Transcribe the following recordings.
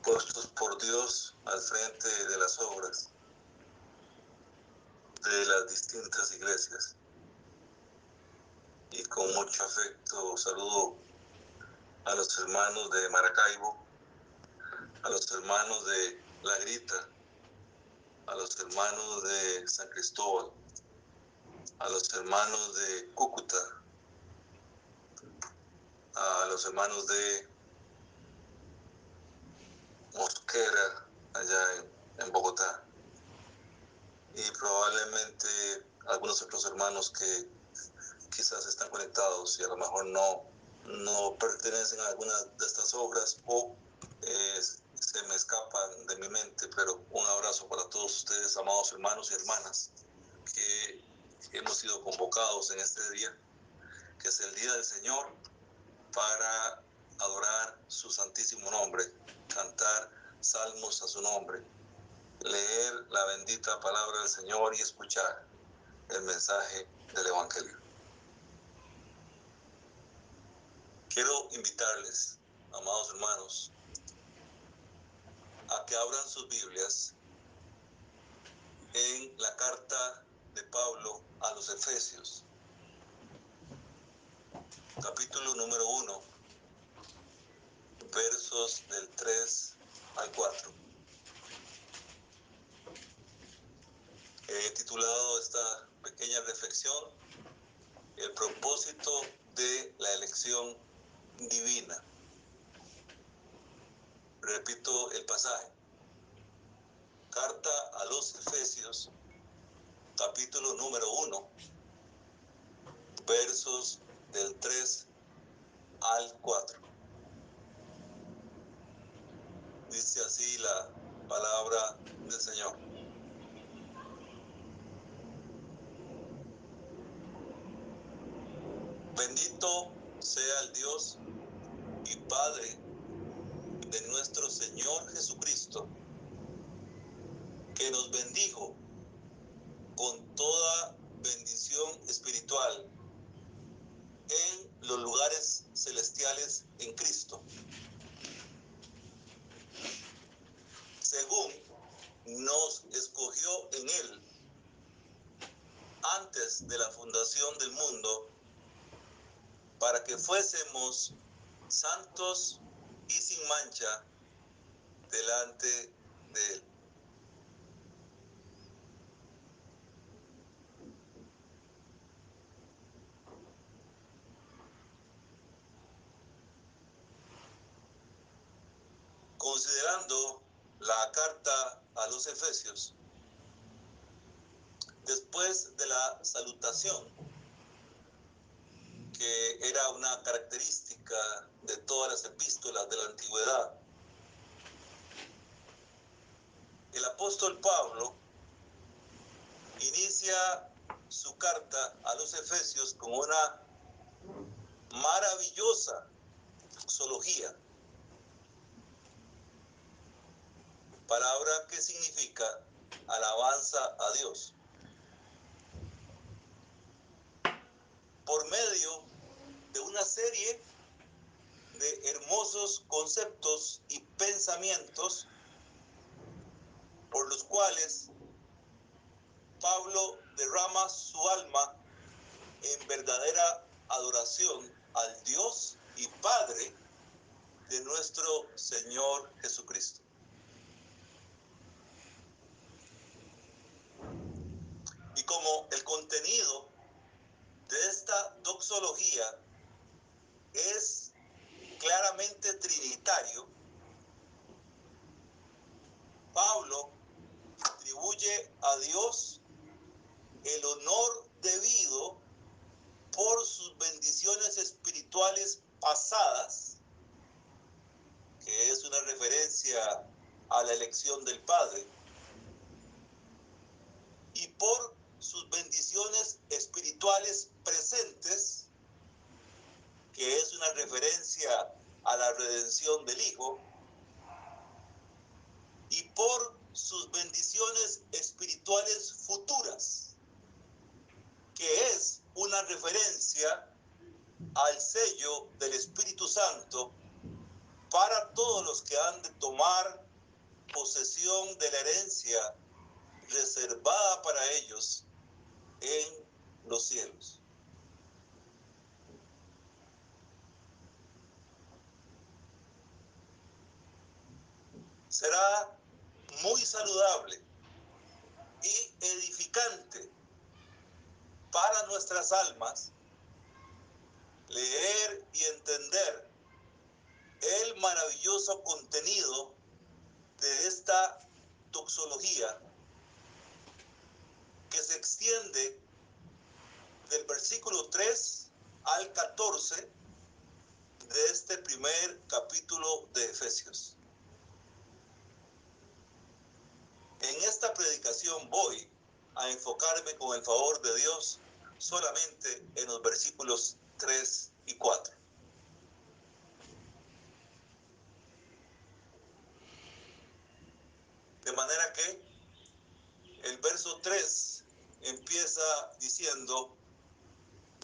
puestos por Dios al frente de las obras de las distintas iglesias. Y con mucho afecto saludo a los hermanos de Maracaibo, a los hermanos de La Grita, a los hermanos de San Cristóbal, a los hermanos de Cúcuta, a los hermanos de Mosquera, allá en Bogotá, y probablemente algunos otros hermanos que quizás están conectados y a lo mejor no pertenecen a alguna de estas obras o se me escapan de mi mente, pero un abrazo para todos ustedes, amados hermanos y hermanas, que hemos sido convocados en este día, que es el Día del Señor, para adorar su santísimo nombre, cantar salmos a su nombre, leer la bendita palabra del Señor y escuchar el mensaje del Evangelio. Quiero invitarles, amados hermanos, a que abran sus Biblias en la carta de Pablo a los Efesios, capítulo número 1, versos del 3 al 4. He titulado esta pequeña reflexión El propósito de la elección divina. Repito el pasaje. Carta a los Efesios, capítulo número 1, versos del 3 al 4. Dice así la palabra del Señor. Bendito sea el Dios y Padre de nuestro Señor Jesucristo, que nos bendijo con toda bendición espiritual en los lugares celestiales en Cristo, según nos escogió en Él antes de la fundación del mundo, para que fuésemos santos y sin mancha delante de Él. Considerando la carta a los Efesios, después de la salutación, que era una característica de todas las epístolas de la antigüedad, el apóstol Pablo inicia su carta a los Efesios con una maravillosa doxología, palabra que significa alabanza a Dios. Por medio de una serie de hermosos conceptos y pensamientos por los cuales Pablo derrama su alma en verdadera adoración al Dios y Padre de nuestro Señor Jesucristo. Y como el contenido de esta doxología es claramente trinitario, Pablo atribuye a Dios el honor debido por sus bendiciones espirituales pasadas, que es una referencia a la elección del Padre, y por sus bendiciones espirituales presentes, que es una referencia a la redención del Hijo, y por sus bendiciones espirituales futuras, que es una referencia al sello del Espíritu Santo para a todos los que han de tomar posesión de la herencia reservada para ellos en los cielos. Será muy saludable y edificante para nuestras almas leer y entender el maravilloso contenido de esta doxología que se extiende del versículo 3 al 14 de este primer capítulo de Efesios. En esta predicación voy a enfocarme con el favor de Dios solamente en los versículos 3 y 4. De manera que el verso 3 empieza diciendo: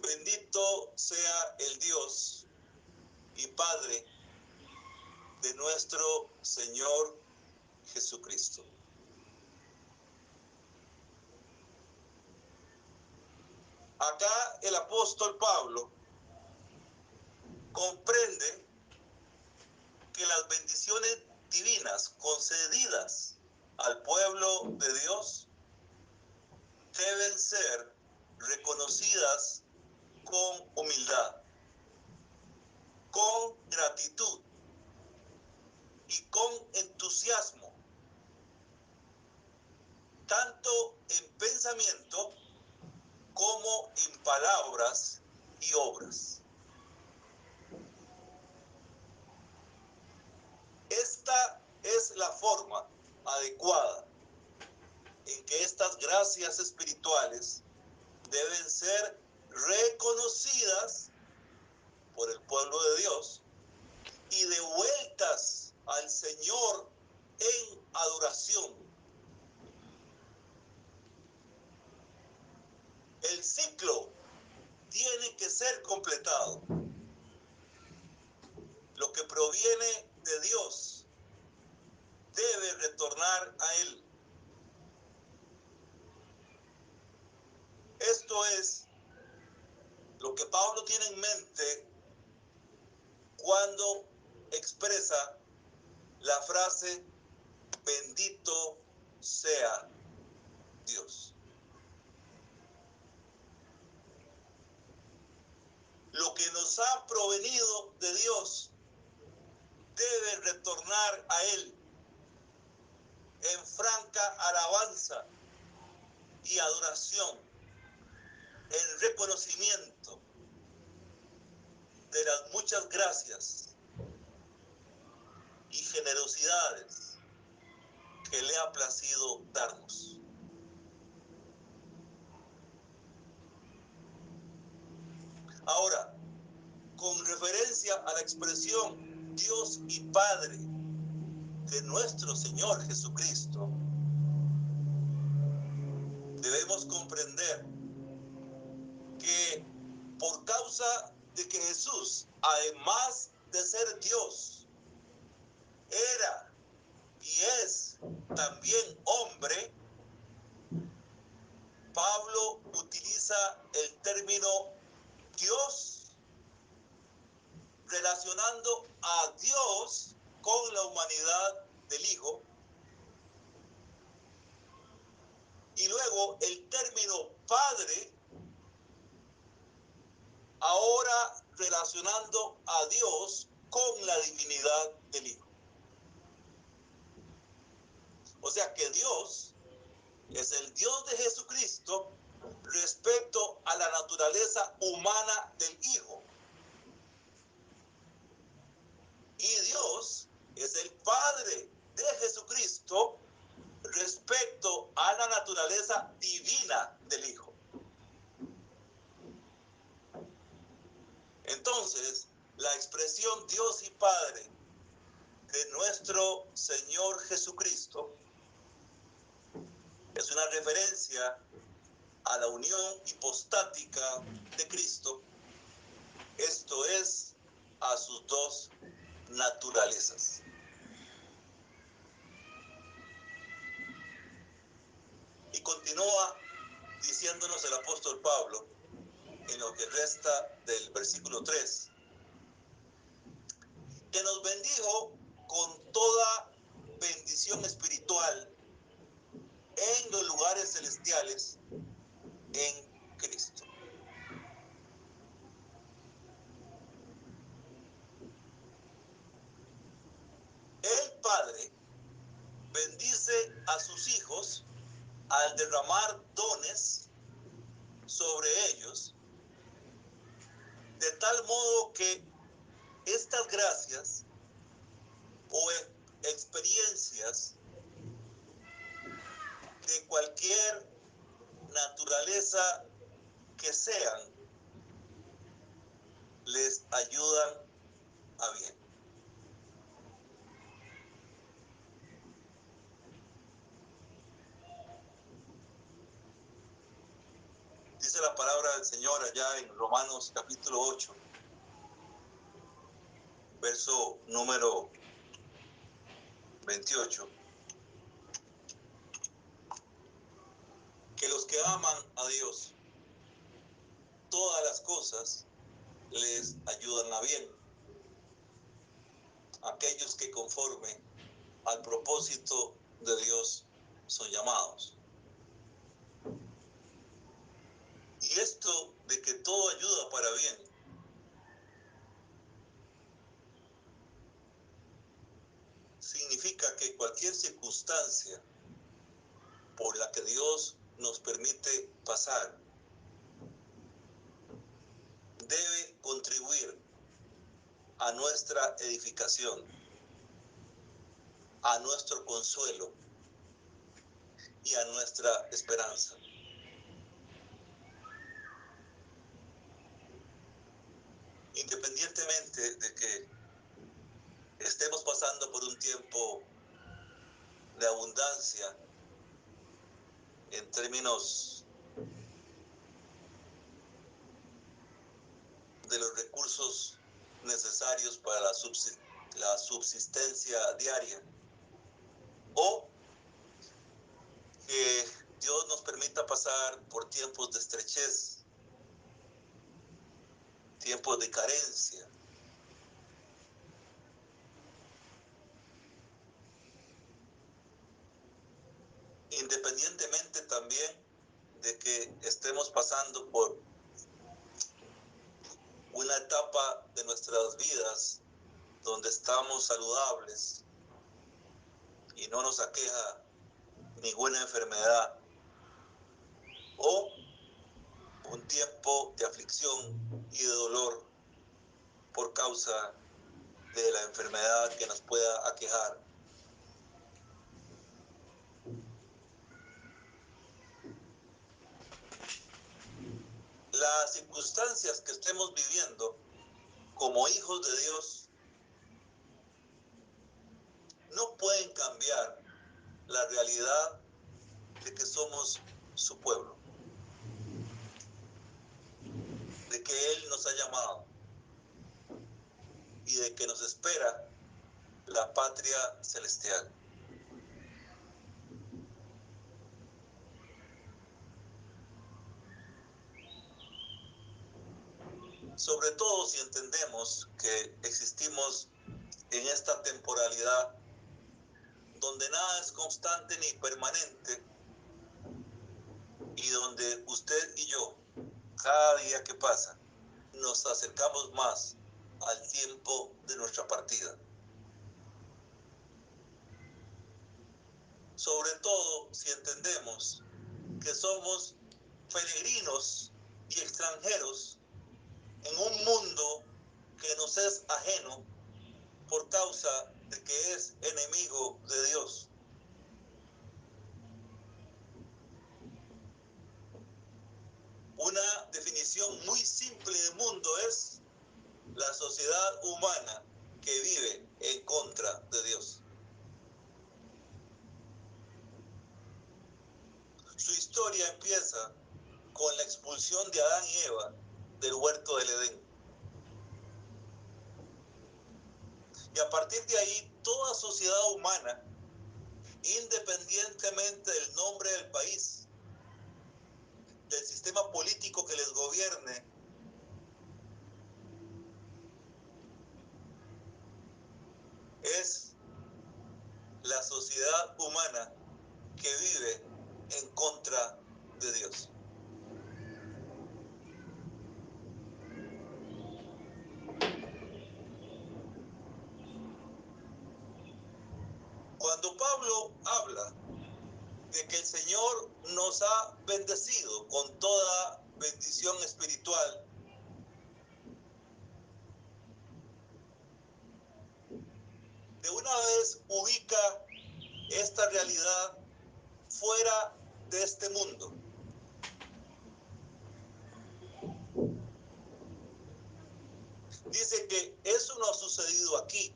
bendito sea el Dios y Padre de nuestro Señor Jesucristo. Acá el apóstol Pablo comprende que las bendiciones divinas concedidas al pueblo de Dios deben ser reconocidas con humildad, con gratitud y con entusiasmo, tanto en pensamiento como en palabras y obras. Esta es la forma adecuada en que estas gracias espirituales deben ser reconocidas por el pueblo de Dios y devueltas al Señor en adoración. El ciclo tiene que ser completado. Lo que proviene de Dios debe retornar a Él. Esto es lo que Pablo tiene en mente cuando expresa la frase bendito sea Dios. Lo que nos ha provenido de Dios debe retornar a Él en franca alabanza y adoración, en reconocimiento de las muchas gracias y generosidades que le ha placido darnos. Ahora, con referencia a la expresión Dios y Padre de nuestro Señor Jesucristo, debemos comprender que por causa de que Jesús, además de ser Dios, era y es también hombre, Pablo utiliza el término Dios relacionando a Dios con la humanidad del Hijo, y luego el término Padre ahora relacionando a Dios con la divinidad del Hijo. O sea que Dios es el Dios de Jesucristo respecto a la naturaleza humana del Hijo. Y Dios es el Padre de Jesucristo respecto a la naturaleza divina del Hijo. Entonces, la expresión Dios y Padre de nuestro Señor Jesucristo es una referencia a la unión hipostática de Cristo, esto es, a sus dos naturalezas. Y continúa diciéndonos el apóstol Pablo en lo que resta del versículo 3, que nos bendijo con toda bendición espiritual en los lugares celestiales en Cristo. El Padre bendice a sus hijos al derramar dones sobre ellos, de tal modo que estas gracias o experiencias de cualquier naturaleza que sean, les ayudan a bien. Dice la palabra del Señor allá en Romanos capítulo 8, verso número 28, que los que aman a Dios, todas las cosas les ayudan a bien. Aquellos que conforme al propósito de Dios son llamados. Y esto de que todo ayuda para bien, significa que cualquier circunstancia por la que Dios nos permite pasar debe contribuir a nuestra edificación, a nuestro consuelo y a nuestra esperanza. Independientemente de que estemos pasando por un tiempo de abundancia en términos de los recursos necesarios para la subsistencia diaria, o que Dios nos permita pasar por tiempos de estrechez, tiempos de carencia. Independientemente también de que estemos pasando por una etapa de nuestras vidas donde estamos saludables y no nos aqueja ninguna enfermedad, o un tiempo de aflicción y de dolor por causa de la enfermedad que nos pueda aquejar. Las circunstancias que estemos viviendo como hijos de Dios no pueden cambiar la realidad de que somos su pueblo, de que Él nos ha llamado y de que nos espera la patria celestial. Sobre todo si entendemos que existimos en esta temporalidad donde nada es constante ni permanente y donde usted y yo, cada día que pasa, nos acercamos más al tiempo de nuestra partida. Sobre todo si entendemos que somos peregrinos y extranjeros en un mundo que nos es ajeno por causa de que es enemigo de Dios. Una definición muy simple de mundo es la sociedad humana que vive en contra de Dios. Su historia empieza con la expulsión de Adán y Eva del huerto del Edén. Y a partir de ahí, toda sociedad humana, independientemente del nombre del país, del sistema político que les gobierne, es la sociedad humana que vive en contra de Dios. Cuando Pablo habla de que el Señor nos ha bendecido con toda bendición espiritual, de una vez ubica esta realidad fuera de este mundo. Dice que eso no ha sucedido aquí,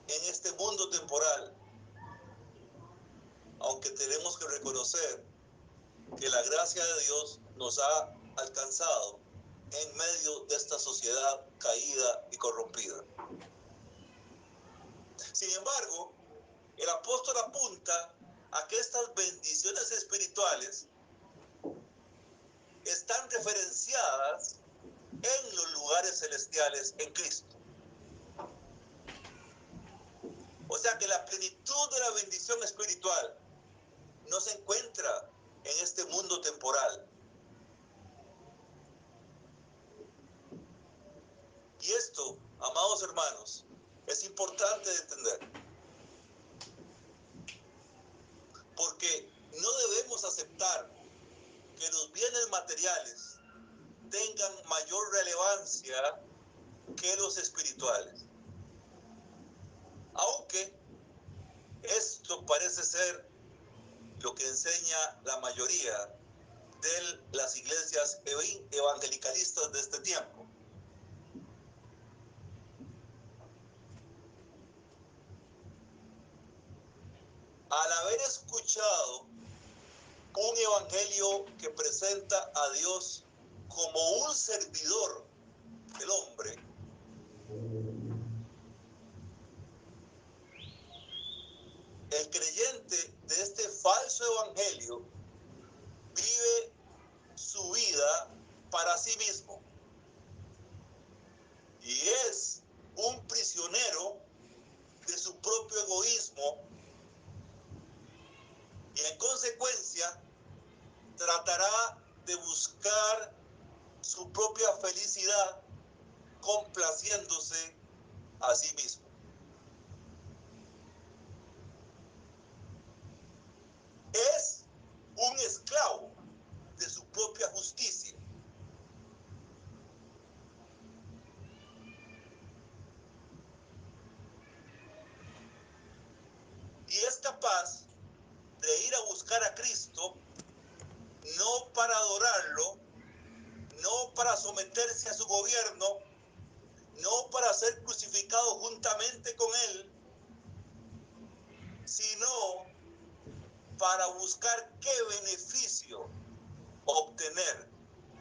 en este mundo temporal, aunque tenemos que reconocer que la gracia de Dios nos ha alcanzado en medio de esta sociedad caída y corrompida. Sin embargo, el apóstol apunta a que estas bendiciones espirituales están referenciadas en los lugares celestiales en Cristo. O sea que la plenitud de la bendición espiritual no se encuentra en este mundo temporal. Y esto, amados hermanos, es importante de entender. Porque no debemos aceptar que los bienes materiales tengan mayor relevancia que los espirituales. Aunque esto parece ser lo que enseña la mayoría de las iglesias evangelicalistas de este tiempo. Al haber escuchado un evangelio que presenta a Dios como un servidor del hombre, el creyente de este falso evangelio vive su vida para sí mismo y es un prisionero de su propio egoísmo y en consecuencia tratará de buscar su propia felicidad complaciéndose a sí mismo. Es un esclavo de su propia justicia. Y es capaz de ir a buscar a Cristo no para adorarlo, no para someterse a su gobierno, no para ser crucificado juntamente con él, sino para buscar qué beneficio obtener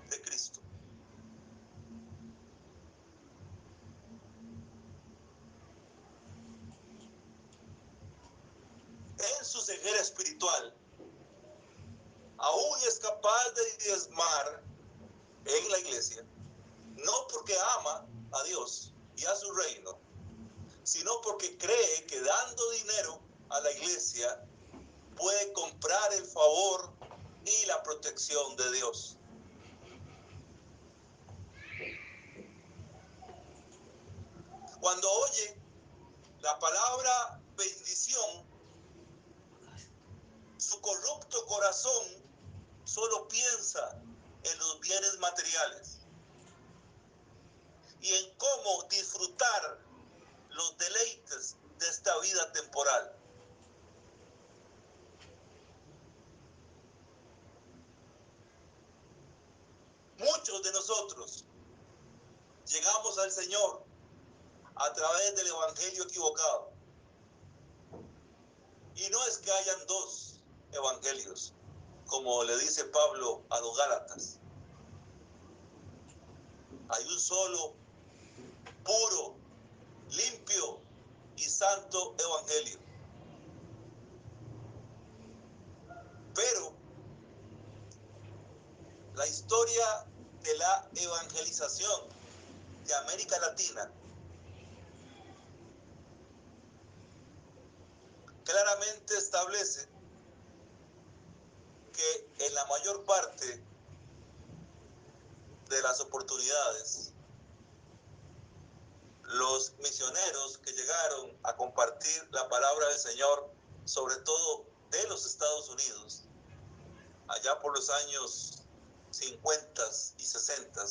de Cristo. En su ceguera espiritual, aún es capaz de diezmar en la iglesia, no porque ama a Dios y a su reino, sino porque cree que dando dinero a la iglesia puede comprar el favor y la protección de Dios. Cuando oye la palabra bendición, su corrupto corazón solo piensa en los bienes materiales y en cómo disfrutar los deleites de esta vida temporal. Muchos de nosotros llegamos al Señor a través del evangelio equivocado. Y no es que hayan dos evangelios, como le dice Pablo a los Gálatas. Hay un solo, puro, limpio y santo evangelio. Pero la historia de la evangelización de América Latina claramente establece que en la mayor parte de las oportunidades, los misioneros que llegaron a compartir la palabra del Señor, sobre todo de los Estados Unidos, allá por los años 50 y 60,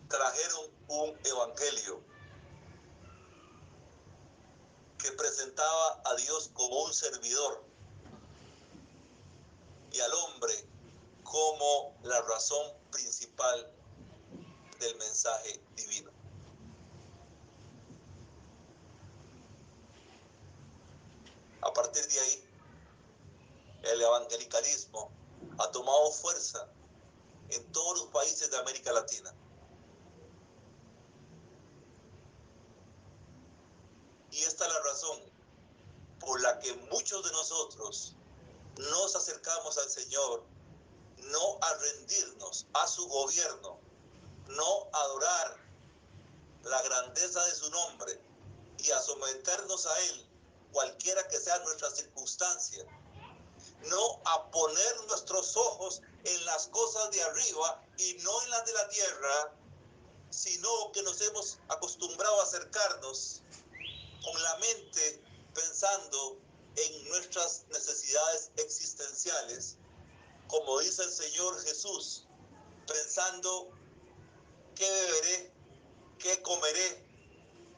trajeron un evangelio que presentaba a Dios como un servidor y al hombre como la razón principal del mensaje divino. A partir de ahí, el evangelicalismo ha tomado fuerza en todos los países de América Latina. Y esta es la razón por la que muchos de nosotros nos acercamos al Señor, no a rendirnos a su gobierno, no a adorar la grandeza de su nombre y a someternos a Él, cualquiera que sea nuestra circunstancia, no a poner nuestros ojos en las cosas de arriba y no en las de la tierra, sino que nos hemos acostumbrado a acercarnos con la mente pensando en nuestras necesidades existenciales, como dice el Señor Jesús, pensando qué beberé, qué comeré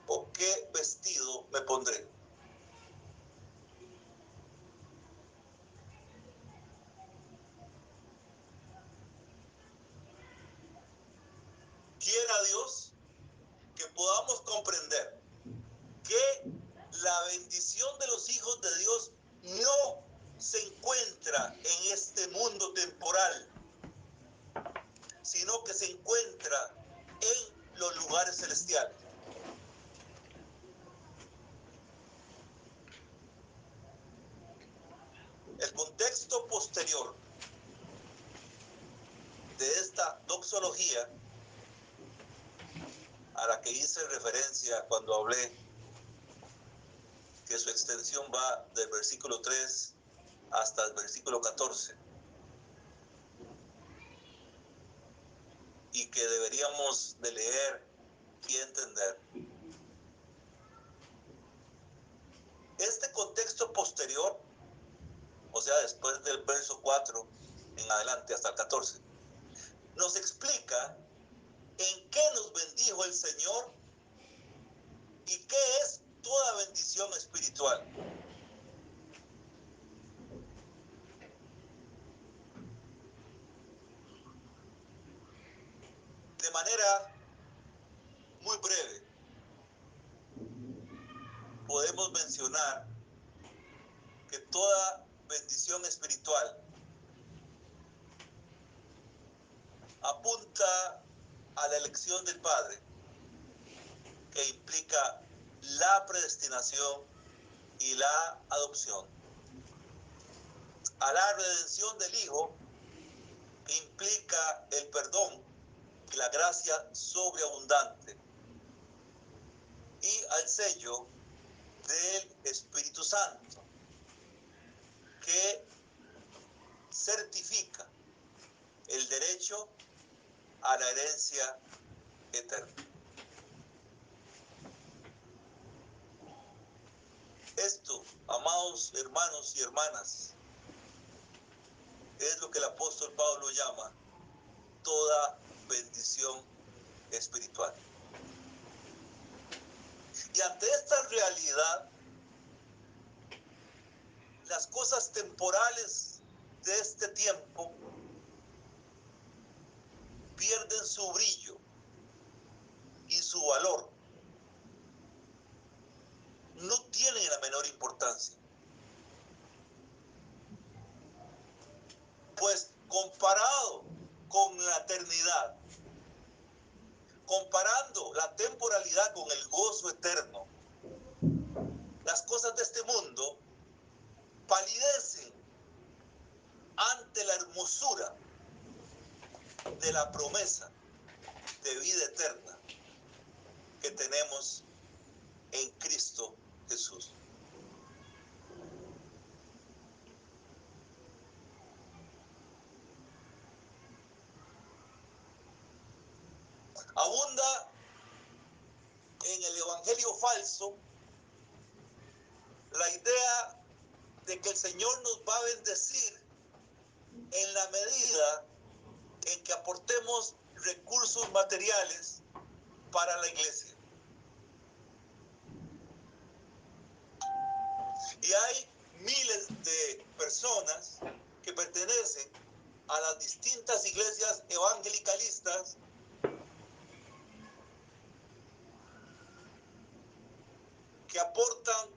o qué vestido me pondré. Quiera Dios que podamos comprender que la bendición de los hijos de Dios no se encuentra en este mundo temporal, sino que se encuentra en los lugares celestiales. El contexto posterior de esta doxología a la que hice referencia cuando hablé que su extensión va del versículo 3 hasta el versículo 14 y que deberíamos de leer y entender. Este contexto posterior, o sea, después del verso 4 en adelante hasta el 14, nos explica en qué nos bendijo el Señor y qué es toda bendición espiritual. De manera muy breve, podemos mencionar que toda bendición espiritual apunta a la elección del Padre, que implica la predestinación y la adopción, a la redención del Hijo, que implica el perdón y la gracia sobreabundante, y al sello del Espíritu Santo, que certifica el derecho a la herencia eterna. Esto, amados hermanos y hermanas, es lo que el apóstol Pablo llama toda bendición espiritual. Y ante esta realidad, las cosas temporales de este tiempo pierden su brillo y su valor. No tienen la menor importancia. Pues comparado con la eternidad, comparando la temporalidad eternidad con el gozo eterno. Las cosas de este mundo palidecen ante la hermosura de la promesa de vida eterna que tenemos en Cristo Jesús. Abunda en el evangelio falso la idea de que el Señor nos va a bendecir en la medida en que aportemos recursos materiales para la iglesia. Y hay miles de personas que pertenecen a las distintas iglesias evangelicalistas que aportan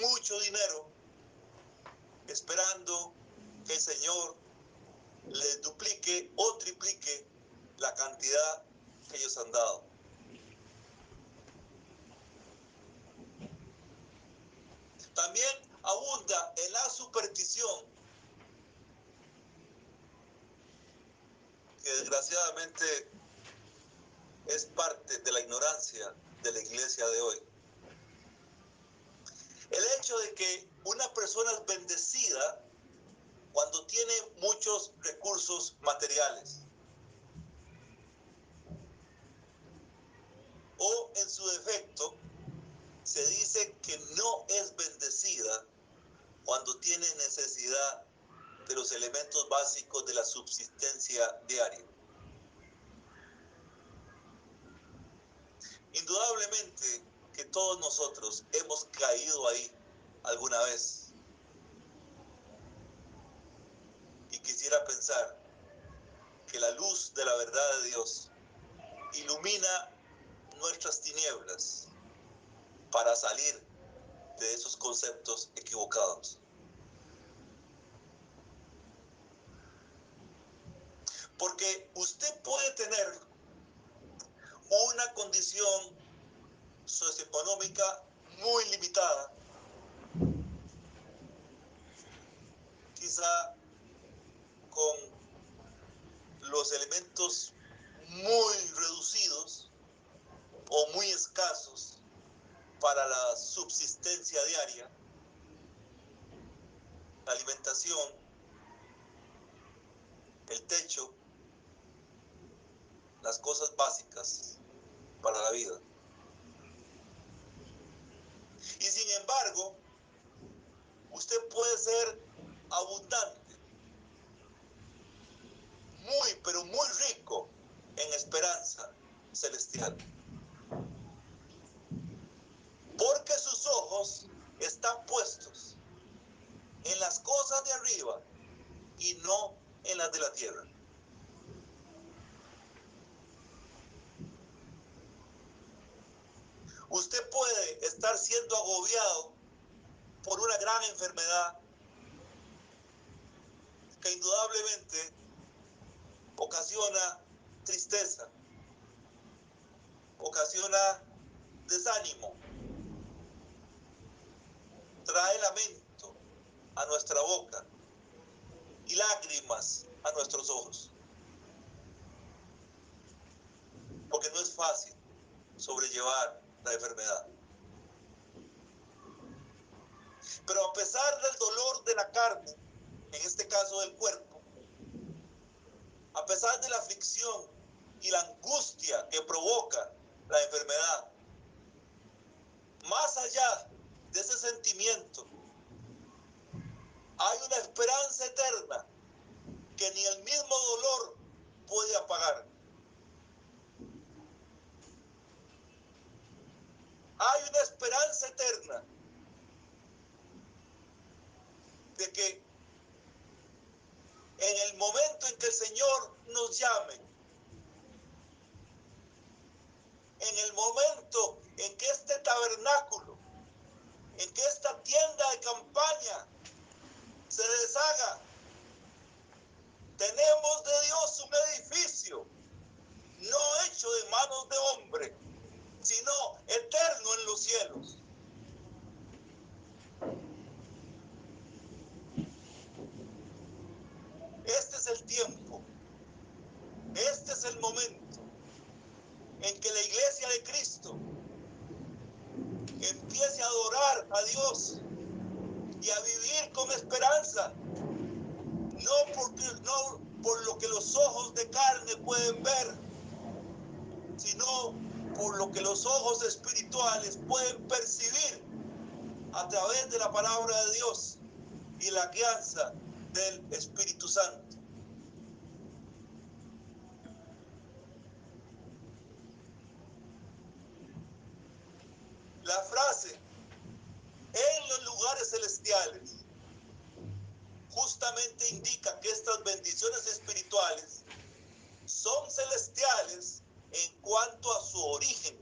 mucho dinero esperando que el Señor les duplique o triplique la cantidad que ellos han dado. También abunda en la superstición, que desgraciadamente es parte de la ignorancia de la iglesia de hoy. El hecho de que una persona es bendecida cuando tiene muchos recursos materiales, o en su defecto se dice que no es bendecida cuando tiene necesidad de los elementos básicos de la subsistencia diaria. Indudablemente que todos nosotros hemos caído ahí alguna vez. Y quisiera pensar que la luz de la verdad de Dios ilumina nuestras tinieblas para salir de esos conceptos equivocados. Porque usted puede tener una condición socioeconómica muy limitada, quizá con los elementos muy reducidos o muy escasos para la subsistencia diaria, la alimentación, el techo, las cosas básicas para la vida. Y sin embargo, usted puede ser abundante, muy, pero muy rico en esperanza celestial. Porque sus ojos están puestos en las cosas de arriba y no en las de la tierra. Usted puede estar siendo agobiado por una gran enfermedad que indudablemente ocasiona tristeza, ocasiona desánimo, trae lamento a nuestra boca y lágrimas a nuestros ojos. Porque no es fácil sobrellevar la enfermedad. Pero a pesar del dolor de la carne, en este caso del cuerpo, a pesar de la aflicción y la angustia que provoca la enfermedad, más allá de ese sentimiento, hay una esperanza eterna que ni el mismo dolor puede apagar. Hay una esperanza eterna de que en el momento en que el Señor nos llame, en el momento en que este tabernáculo, en que esta tienda de campaña se deshaga, tenemos de Dios un edificio no hecho de manos de hombre, sino eterno en los cielos. Este es el tiempo, este es el momento en que la iglesia de Cristo empiece a adorar a Dios y a vivir con esperanza, no por lo que los ojos de carne pueden ver, sino por lo que los ojos espirituales pueden percibir a través de la palabra de Dios y la guianza del Espíritu Santo. La frase "en los lugares celestiales" justamente indica que estas bendiciones espirituales son celestiales en cuanto a su origen,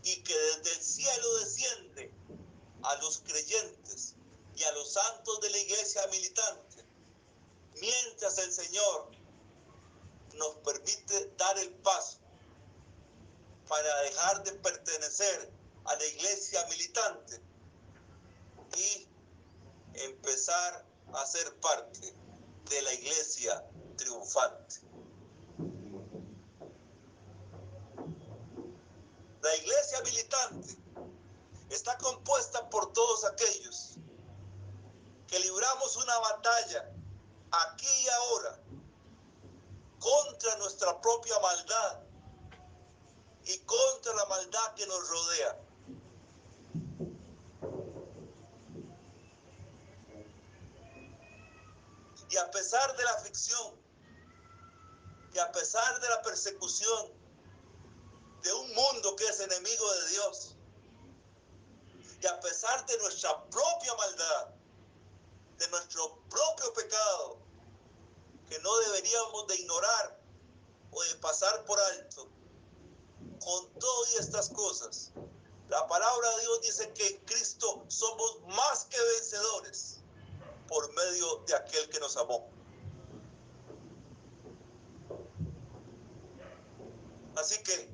y que desde el cielo desciende a los creyentes y a los santos de la iglesia militante, mientras el Señor nos permite dar el paso para dejar de pertenecer a la iglesia militante y empezar a ser parte de la iglesia triunfante. La iglesia militante está compuesta por todos aquellos que libramos una batalla aquí y ahora contra nuestra propia maldad y contra la maldad que nos rodea. Y a pesar de la aflicción, y a pesar de la persecución de un mundo que es enemigo de Dios, y a pesar de nuestra propia maldad, de nuestro propio pecado, que no deberíamos de ignorar o de pasar por alto, con todas estas cosas, la palabra de Dios dice que en Cristo somos más que vencedores por medio de aquel que nos amó. Así que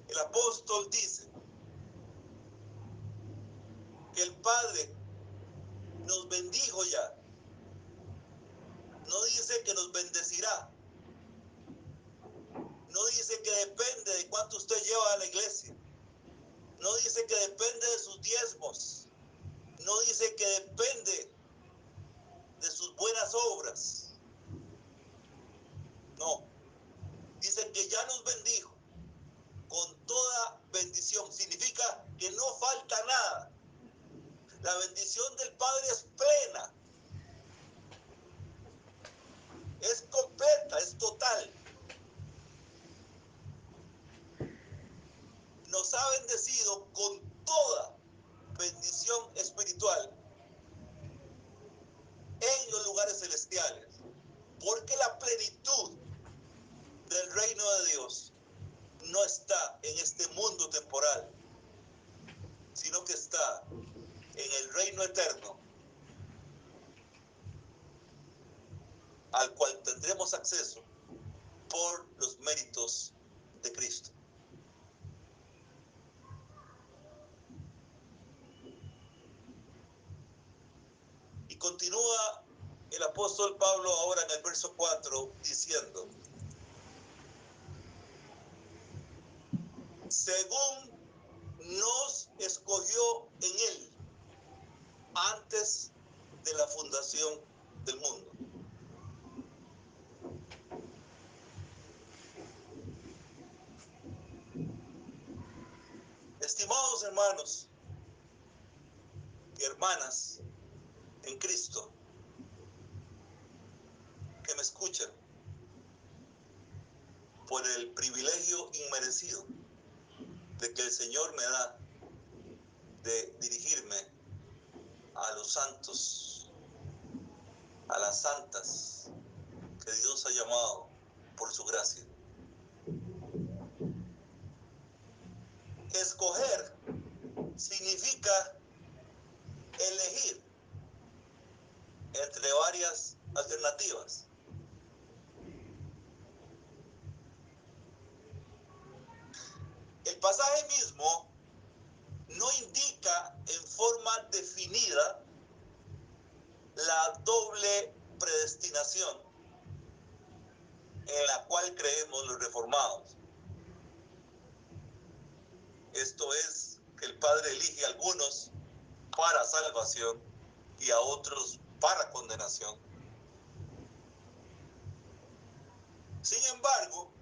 el apóstol dice que el Padre nos bendijo ya. No dice que nos bendecirá. No dice que depende de cuánto usted lleva a la iglesia. No dice que depende de sus diezmos. No dice que depende de sus buenas obras. No. Dice que ya nos bendijo con toda bendición. Significa que no falta nada. La bendición del Padre es plena. Es completa, es total. Nos ha bendecido con toda bendición espiritual en los lugares celestiales, porque la plenitud del reino de Dios no está en este mundo temporal, sino que está en el reino eterno, al cual tendremos acceso por los méritos de Cristo. Y continúa el apóstol Pablo ahora en el verso 4 diciendo: según nos escogió en él antes de la fundación del mundo. Estimados hermanos y hermanas en Cristo que me escuchan, por el privilegio inmerecido de que el Señor me da de dirigirme a los santos, a las santas que Dios ha llamado por su gracia. Escoger significa elegir entre varias alternativas. pasaje mismo no indica en forma definida la doble predestinación en la cual creemos los reformados. Esto es, que el Padre elige a algunos para salvación y a otros para condenación. Sin embargo,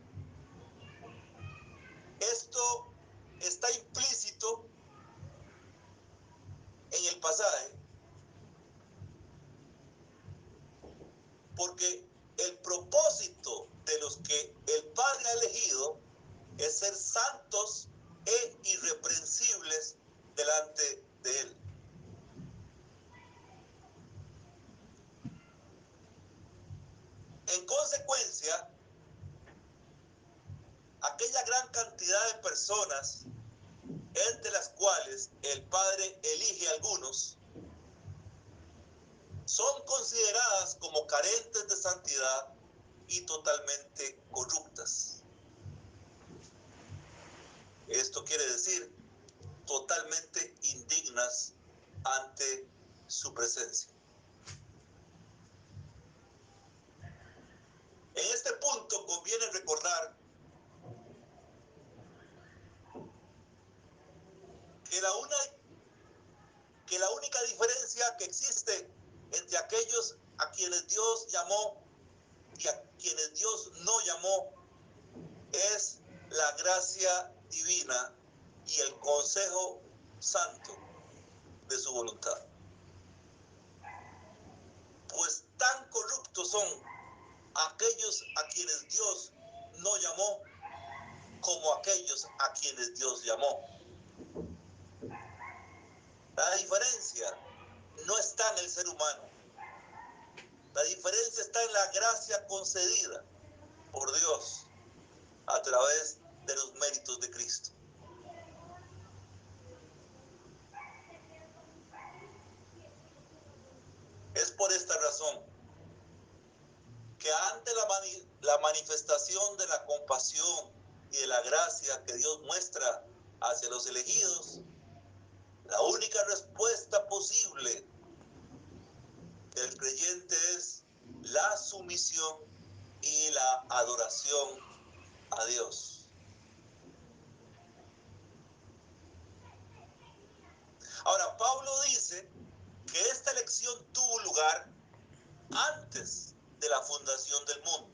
esto está implícito en el pasaje, porque el propósito de los que el Padre ha elegido es ser santos e irreprensibles delante de Él. En consecuencia, aquella gran cantidad de personas entre las cuales el Padre elige a algunos son consideradas como carentes de santidad y totalmente corruptas. Esto quiere decir totalmente indignas ante su presencia. En este punto conviene recordar que la única diferencia que existe entre aquellos a quienes Dios llamó y a quienes Dios no llamó es la gracia divina y el consejo santo de su voluntad. Pues tan corruptos son aquellos a quienes Dios no llamó como aquellos a quienes Dios llamó. La diferencia no está en el ser humano. La diferencia está en la gracia concedida por Dios a través de los méritos de Cristo. Es por esta razón que ante la manifestación de la compasión y de la gracia que Dios muestra hacia los elegidos, la única respuesta posible del creyente es la sumisión y la adoración a Dios. Ahora, Pablo dice que esta elección tuvo lugar antes de la fundación del mundo.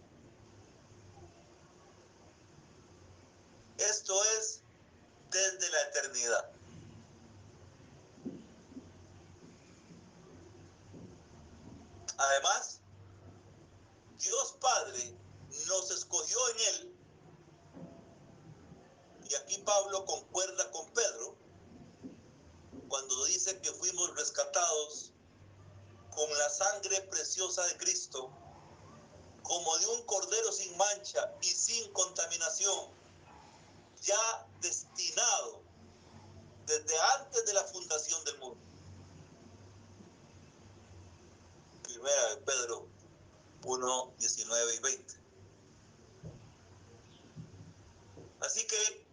Esto es desde la eternidad. Además, Dios Padre nos escogió en Él, y aquí Pablo concuerda con Pedro cuando dice que fuimos rescatados con la sangre preciosa de Cristo, como de un cordero sin mancha y sin contaminación, ya destinado desde antes de la fundación del mundo. Primera de Pedro 1, 19 y 20. Así que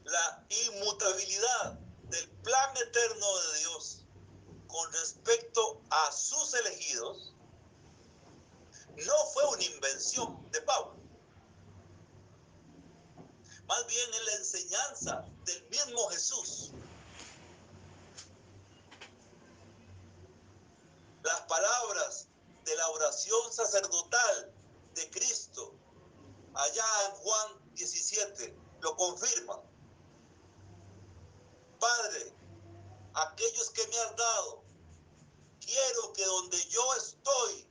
la inmutabilidad del plan eterno de Dios con respecto a sus elegidos no fue una invención de Pablo. Más bien es la enseñanza del mismo Jesús. Las palabras de la oración sacerdotal de Cristo allá en Juan 17 lo confirman. Padre, aquellos que me has dado, quiero que donde yo estoy,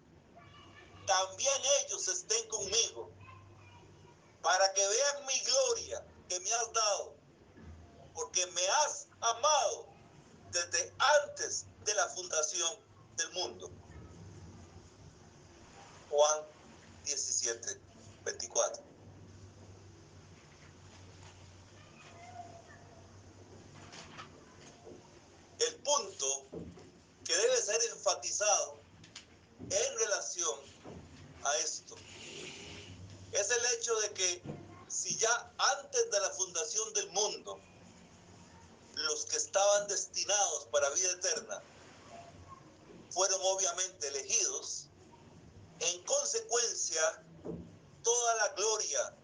también ellos estén conmigo, para que vean mi gloria que me has dado, porque me has amado desde antes de la fundación del mundo. Juan 17, 24. El punto que debe ser enfatizado en relación a esto es el hecho de que si ya antes de la fundación del mundo estaban destinados para vida eterna, fueron obviamente elegidos. En consecuencia, toda la gloria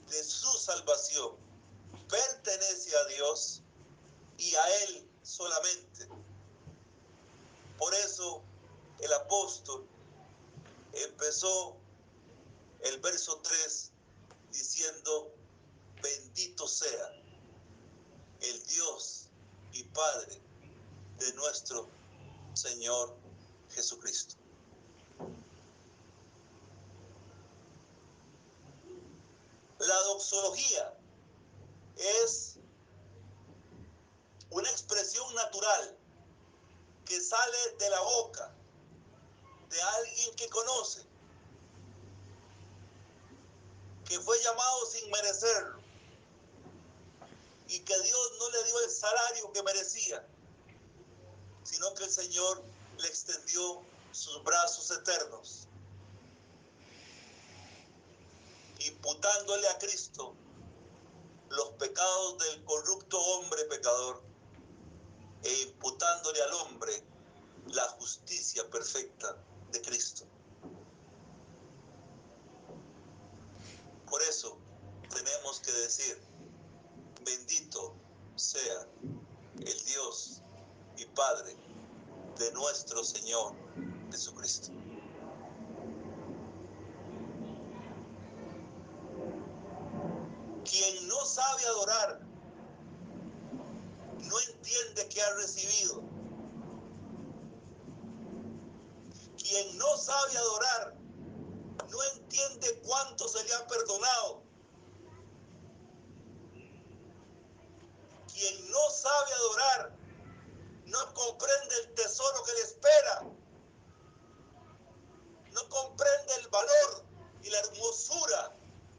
de su salvación pertenece a Dios y a Él solamente. Por eso el apóstol empezó el verso 3 diciendo: bendito sea el Dios y Padre de nuestro Señor Jesucristo. La doxología es una expresión natural que sale de la boca de alguien que conoce, que fue llamado sin merecerlo y que Dios no le dio el salario que merecía, sino que el Señor le extendió sus brazos eternos, imputándole a Cristo los pecados del corrupto hombre pecador e imputándole al hombre la justicia perfecta de Cristo. Por eso tenemos que decir: bendito sea el Dios y Padre de nuestro Señor Jesucristo. Quien no sabe adorar no entiende que ha recibido. Quien no sabe adorar no entiende cuánto se le ha perdonado. Quien no sabe adorar no comprende el tesoro que le espera. No comprende el valor y la hermosura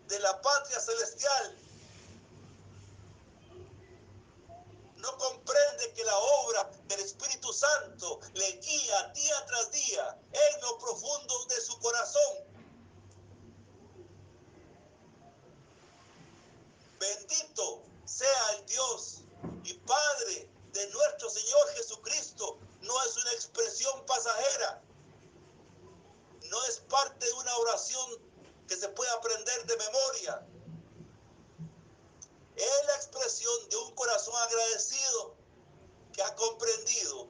de la patria celestial. No comprende que la obra del Espíritu Santo le guía día tras día en lo profundo de su corazón. Bendito sea el Dios y Padre de nuestro Señor Jesucristo. No es una expresión pasajera. No es parte de una oración que se puede aprender de memoria. Es la expresión de un corazón agradecido que ha comprendido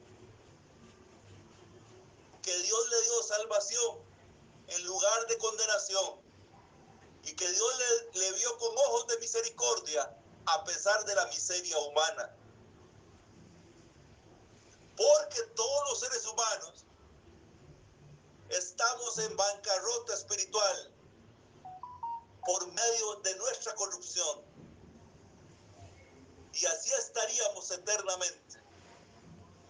que Dios le dio salvación en lugar de condenación y que Dios le vio con ojos de misericordia a pesar de la miseria humana. Porque todos los seres humanos estamos en bancarrota espiritual por medio de nuestra corrupción. Y así estaríamos eternamente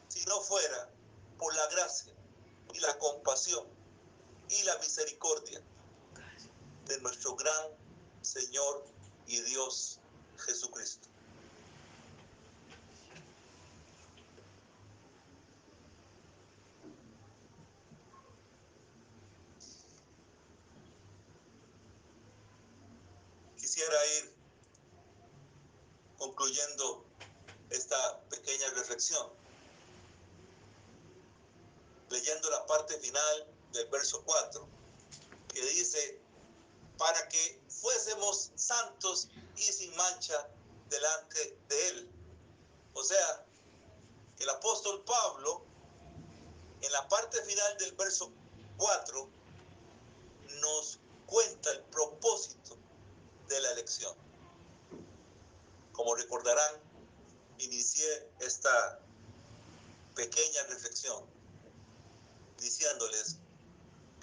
si no fuera por la gracia y la compasión y la misericordia de nuestro gran Señor y Dios Jesucristo. Quisiera ir concluyendo esta pequeña reflexión, leyendo la parte final del verso 4, que dice: para que fuésemos santos y sin mancha delante de Él. O sea, el apóstol Pablo, en la parte final del verso 4, nos cuenta el propósito de la elección. Como recordarán, inicié esta pequeña reflexión diciéndoles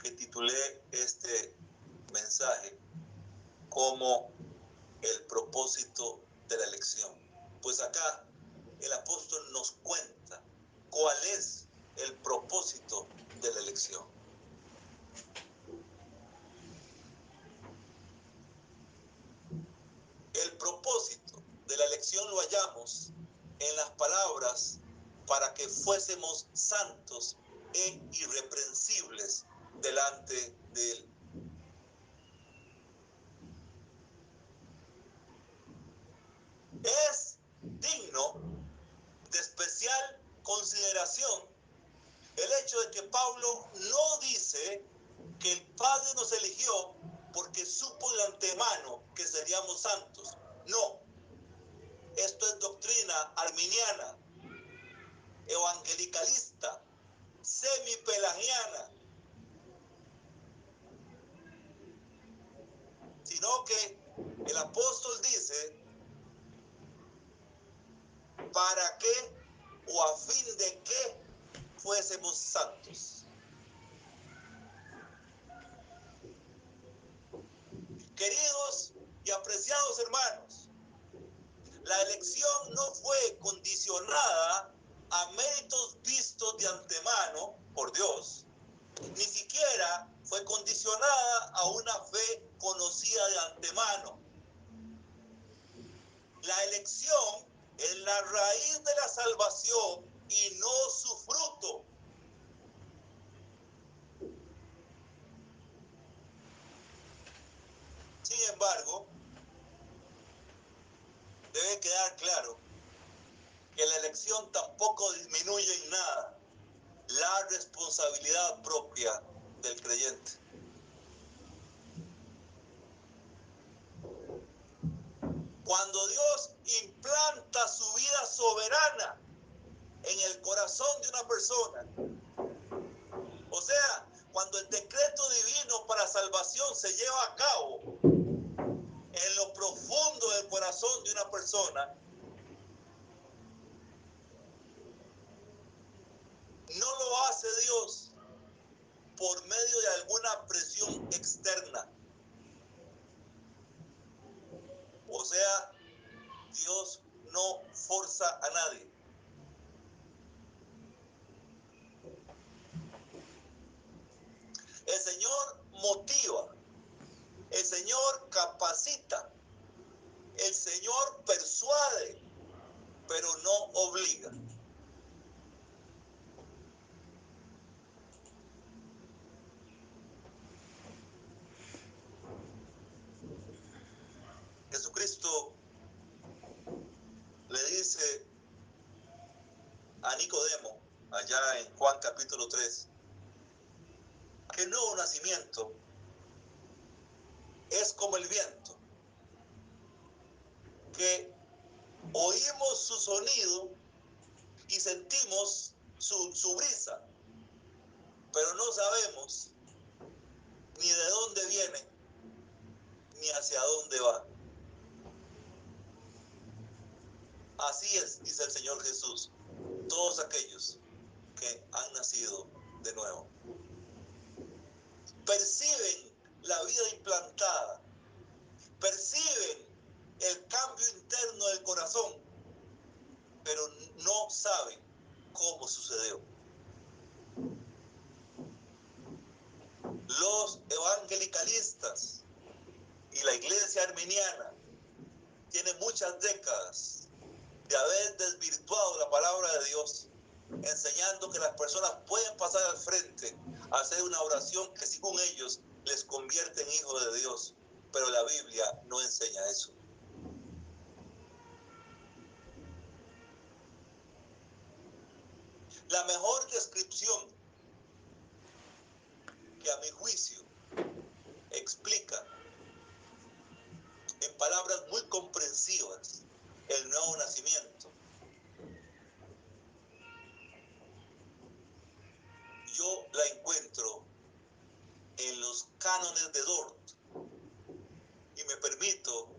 que titulé este mensaje como el propósito de la elección. Pues acá el apóstol nos cuenta cuál es el propósito de la elección. El propósito de la elección lo hallamos en las palabras: para que fuésemos santos e irreprensibles delante de Él. Es digno de especial consideración el hecho de que Pablo no dice que el Padre nos eligió porque supo de antemano que seríamos santos. No, esto es doctrina arminiana, evangelicalista, semipelagiana, sino que el apóstol dice, ¿para qué o a fin de qué fuésemos santos? Queridos y apreciados hermanos, la elección no fue condicionada a méritos vistos de antemano por Dios, ni siquiera fue condicionada a una fe conocida de antemano. La elección es la raíz de la salvación y no su fruto. Sin embargo, debe quedar claro que la elección tampoco disminuye en nada la responsabilidad propia del creyente. Cuando Dios implanta su vida soberana en el corazón de una persona, o sea, cuando el decreto divino para salvación se lleva a cabo en lo profundo del corazón de una persona, no lo hace Dios por medio de alguna presión externa. O sea, Dios no forza a nadie. El Señor motiva, el Señor capacita, el Señor persuade, pero no obliga. Jesucristo le dice a Nicodemo, allá en Juan capítulo 3, que el nuevo nacimiento es como el viento, que oímos su sonido y sentimos su brisa, pero no sabemos ni de dónde viene ni hacia dónde va. Así es, dice el Señor Jesús, todos aquellos que han nacido de nuevo. Perciben la vida implantada, perciben el cambio interno del corazón, pero no saben cómo sucedió. Los evangelicalistas y la iglesia arminiana tienen muchas décadas de haber desvirtuado la palabra de Dios, enseñando que las personas pueden pasar al frente a hacer una oración que según ellos les convierte en hijos de Dios, pero la Biblia no enseña eso. La mejor descripción que a mi juicio explica en palabras muy comprensivas el nuevo nacimiento, yo la encuentro en los cánones de Dort y me permito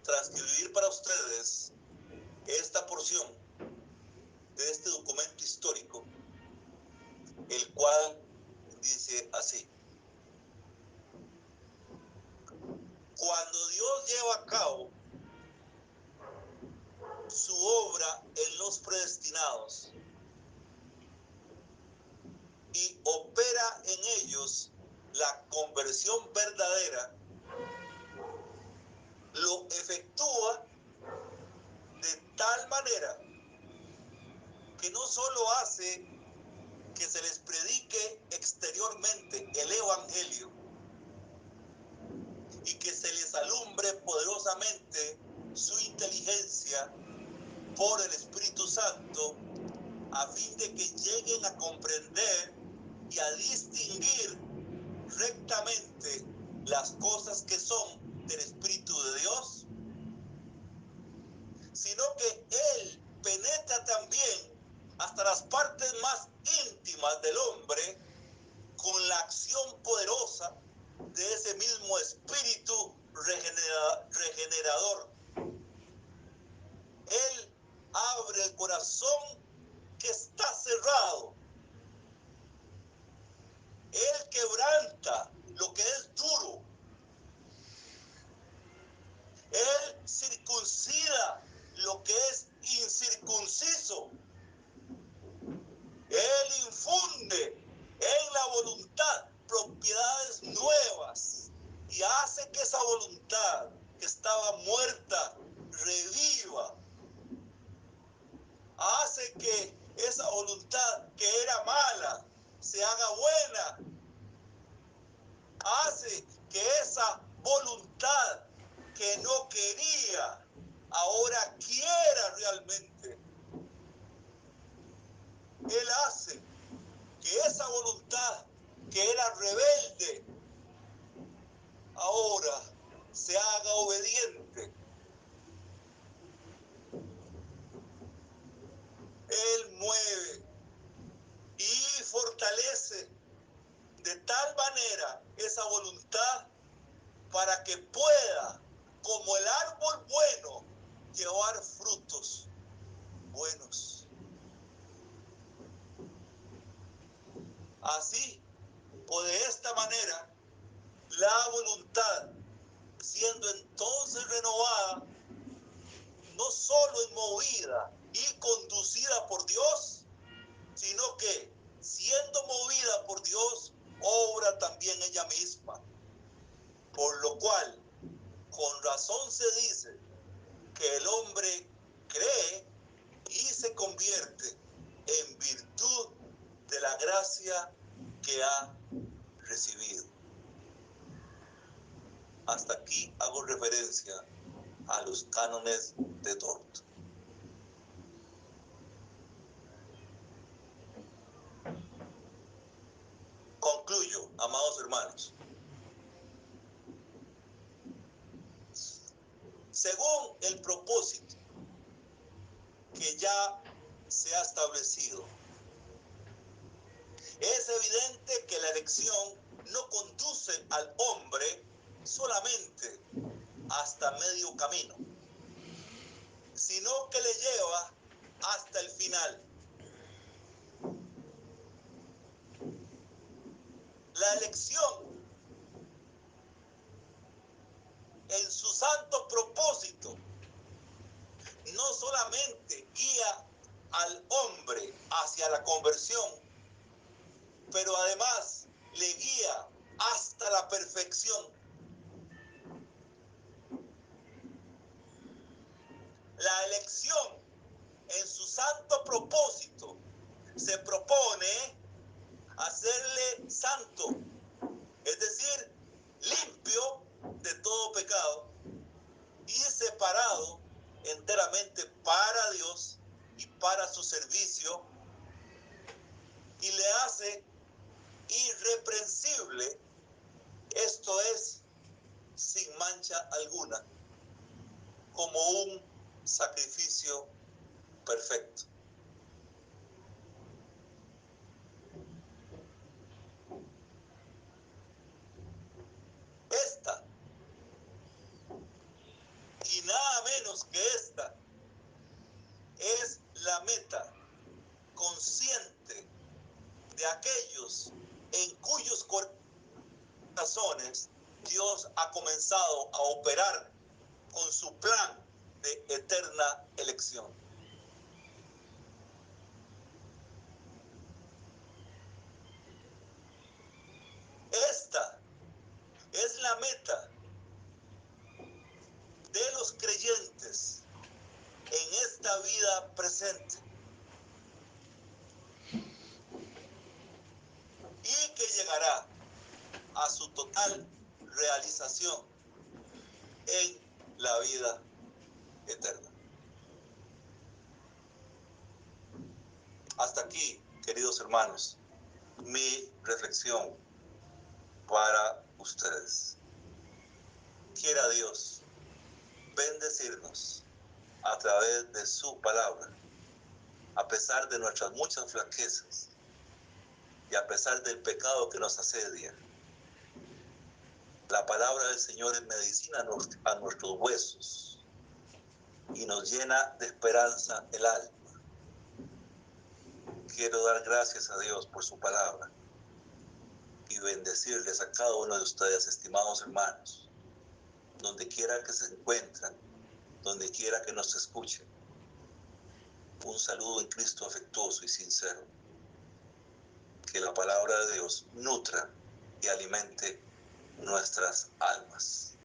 transcribir para ustedes esta porción de este documento histórico, el cual dice así: cuando Dios lleva a cabo su obra en los predestinados y opera en ellos la conversión verdadera, lo efectúa de tal manera que no solo hace que se les predique exteriormente el evangelio y que se les alumbre poderosamente su inteligencia por el Espíritu Santo a fin de que lleguen a comprender y a distinguir rectamente las cosas que son del Espíritu de Dios, sino que Él penetra también hasta las partes más íntimas del hombre con la acción poderosa de ese mismo Espíritu regenerador. Él abre el corazón que está cerrado. Él quebranta lo que es duro. Él circuncida lo que es incircunciso. Él infunde en la voluntad propiedades nuevas y hace que esa voluntad que estaba muerta reviva. Hace que esa voluntad que era mala se haga buena. Hace que esa voluntad que no quería ahora quiera realmente. Él hace que esa voluntad que era rebelde ahora se haga obediente. Él mueve y fortalece de tal manera esa voluntad para que pueda, como el árbol bueno, llevar frutos buenos. Así, o de esta manera, la voluntad, siendo entonces renovada, no solo es movida y conducida por Dios, sino que, siendo movida por Dios, obra también ella misma. Por lo cual, con razón se dice que el hombre cree y se convierte en virtud de la gracia que ha recibido. Hasta aquí hago referencia a los cánones de Dort. Concluyo, amados hermanos. Según el propósito que ya se ha establecido, es evidente que la elección no conduce al hombre solamente hasta medio camino, sino que le lleva hasta el final. La elección, en su santo propósito, no solamente guía al hombre hacia la conversión, pero además le guía hasta la perfección. La elección, en su santo propósito, se propone hacerle santo, es decir, limpio de todo pecado y separado enteramente para Dios y para su servicio, y le hace irreprensible, esto es, sin mancha alguna, como un sacrificio perfecto. Esta, y nada menos que esta, es la meta consciente de aquellos en cuyos corazones Dios ha comenzado a operar con su plan de eterna elección. Esta es la meta de los creyentes en esta vida presente y que llegará a su total realización en la vida eterna. Hasta hasta aquí, queridos hermanos, mi reflexión para ustedes. Quiera Dios bendecirnos a través de su palabra, a pesar de nuestras muchas flaquezas y a pesar del pecado que nos asedia. La palabra del Señor es medicina a nuestros huesos y nos llena de esperanza el alma. Quiero dar gracias a Dios por su palabra y bendecirles a cada uno de ustedes, estimados hermanos, donde quiera que se encuentran, donde quiera que nos escuchen. Un saludo en Cristo afectuoso y sincero. Que la palabra de Dios nutra y alimente nuestras almas.